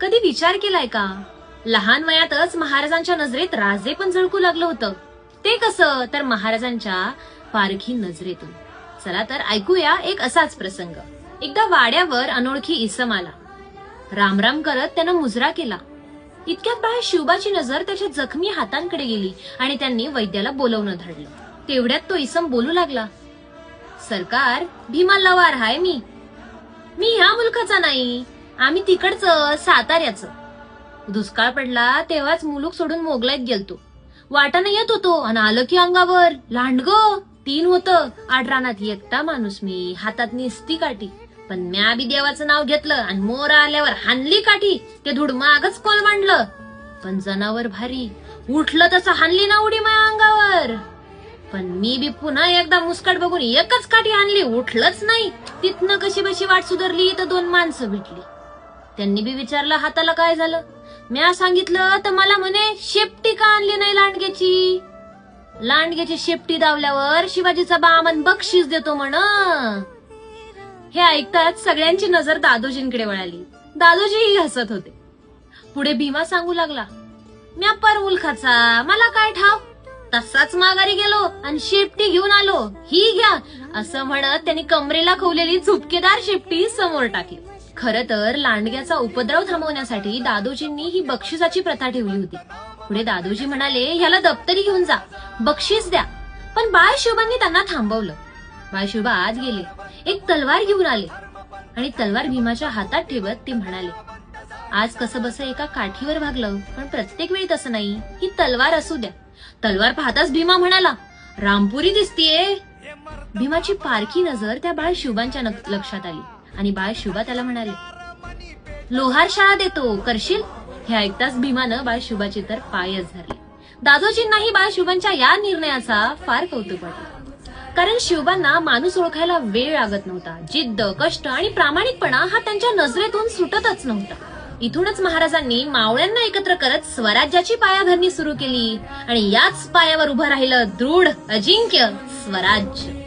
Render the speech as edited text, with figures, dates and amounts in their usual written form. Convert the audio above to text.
कधी विचार केलाय का, लहान वयातच महाराजांच्या नजरेत राजे पण झळकू लागलं होतं. ते कसं, तर महाराजांच्या पारखी नजरेतून. चला तर ऐकूया एक असाच प्रसंग. एकदा वाड्यावर अनोळखी इसम आला. रामराम करत त्यानं मुजरा केला. इतक्यात बाहेर शिवबाची नजर त्याच्या जखमी हातांकडे गेली आणि त्यांनी वैद्याला बोलवणं धाडलं. तेवढ्यात तो इसम बोलू लागला, सरकार, भीमा लवार हाय मी ह्या मुलकाचा नाही, आम्ही तिकडचं साताऱ्याचं. दुष्काळ पडला तेव्हाच मुलूक सोडून मोगलाईत गेलतो. वाटानं येत होतो आणि आलं की अंगावर लांडगं 3 होतं. आडरानात एकटा माणूस मी, हातात निसती काठी. पण म्या बी देवाचं नाव घेतलं आणि मोर आल्यावर हानली काठी. ते धूड मागच कोल मांडलं. पण जनावर भारी, उठलं तसं हानली ना उडी माझ्या अंगावर. पण मी बी पुन्हा एकदा मुस्काट बघून एकच काठी आणली, उठलंच नाही. तिथनं कशी बशी वाट सुधारली तर 2 माणसं भेटली. त्यांनी बी विचारलं हाताला काय झालं. म्या सांगितलं तर मला म्हणे, शेपटी का आणली नाही लांडग्याची. लांडग्याची शेपटी दावल्यावर शिवाजीचा बामन बक्षीस देतो म्हण. हे ऐकताच सगळ्यांची नजर दादोजींकडे वळाली. दादोजीही हसत होते. पुढे भीमा सांगू लागला, म्या पर मुलखाचा, मला काय ठाव. तसाच माघारी गेलो आणि शेपटी घेऊन आलो, ही घ्या असं म्हणत त्यांनी कमरेला खवलेली झुपकेदार शेपटी समोर टाकली. खरं तर लांडग्याचा उपद्रव थांबवण्यासाठी दादोजींनी ही बक्षिसाची प्रथा ठेवली होती. पुढे दादोजी म्हणाले, ह्याला दप्तरी घेऊन जा, बक्षीस द्या. पण बाळ शिवबांनी त्यांना थांबवलं. बाळ शिवबा आज गेले, एक तलवार घेऊन आले आणि तलवार भीमाच्या हातात ठेवत ते म्हणाले, आज कसं बस एका काठीवर भागलं, पण प्रत्येक वेळी तसं नाही, ही तलवार असू द्या. तलवार पाहताच भीमा म्हणाला, रामपुरी दिसतीये. भीमाची पारखी नजर त्या बाळ शिवबांच्या लक्षात आली आणि बाळ शिवबा त्याला म्हणाले, लोहार शाळा देतो, करशील. हे ऐकताच भीमानं बाळ शिवबाचे तर पायच धरले. दादोजींनाही बाळ शिवबांच्या या निर्णयाचा फार कौतुक वाटलं. कारण शिवबांना माणूस ओळखायला वेळ लागत नव्हता. जिद्द, कष्ट आणि प्रामाणिकपणा हा त्यांच्या नजरेतून सुटतच नव्हता. इथूनच महाराजांनी मावळ्यांना एकत्र करत स्वराज्याची पायाभरणी सुरू केली आणि याच पायावर उभं राहिलं दृढ अजिंक्य स्वराज्य.